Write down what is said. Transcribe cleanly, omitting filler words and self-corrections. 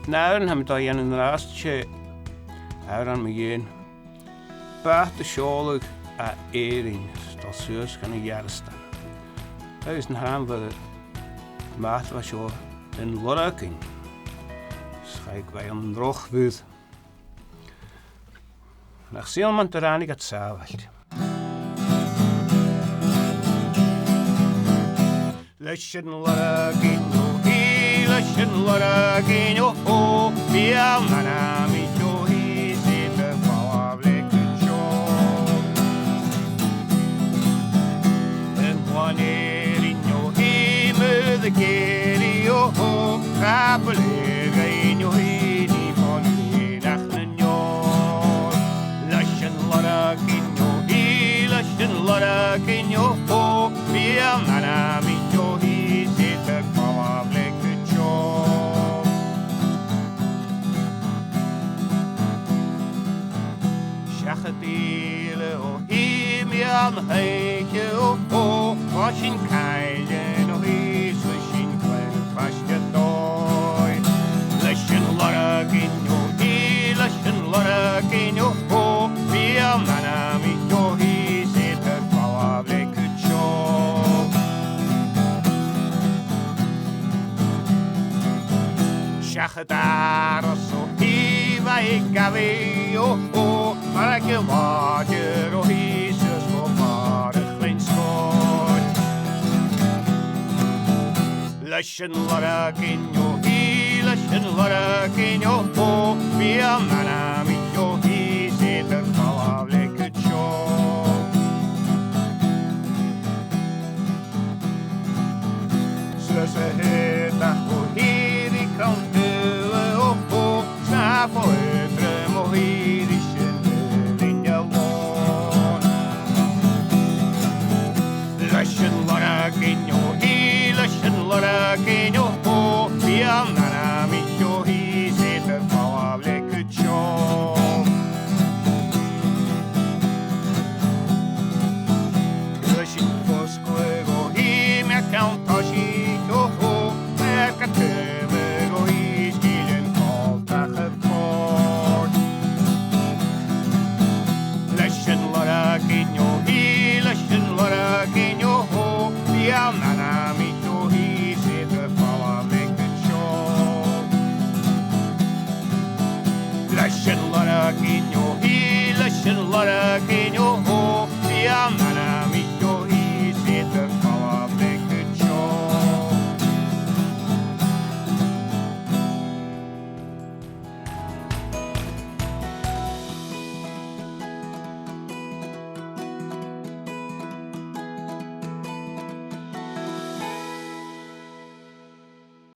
Náran ham da yn rast se aran mi gyn. Bach de Ceòl a éring stal suas gan y jarsta. Da is een haan wat maat was jo in Lurgainn. Schijk bij een droogwud. Nach Ceòl teraan ik het Ceòl. Leis in Lurgainn. Leis in Lurgainn, oh, via manami jo hi zit pawle kucho. En wanneer in jo hi me de keri, oh, kapelega in jo hi die van die nachten jo. Leis in Lurgainn, leis in Lurgainn, oh, via manami jo hi zit pawle. Schachadele o himi am heike o was in keilen o hi swishing klein fastje doi. Leis in Lurgainn o hi, leis in Lurgainn o via manami o hi zit pawle kucho. Schachadaros o hi vai gavi o maar ik water o hi zus voor maar geen schoon. Leis in Lurgainn o hi, leis in Lurgainn o via manami o hi zit pawle kucho. Zus het o hi die kan o sa voor mo hi die Leis in Lurgainn o hi, leis in Lurgainn o via manami o hi zit pawle kucho. Leis in Fosclwg o hi me count o si o me catymeg o hi sgilyn coltach y ffordd. Leis in Lurgainn o hi, leis in Lurgainn o via manami o hi zit pawle kucho. Leis in Lurgainn o hi, leis in Lurgainn o via manami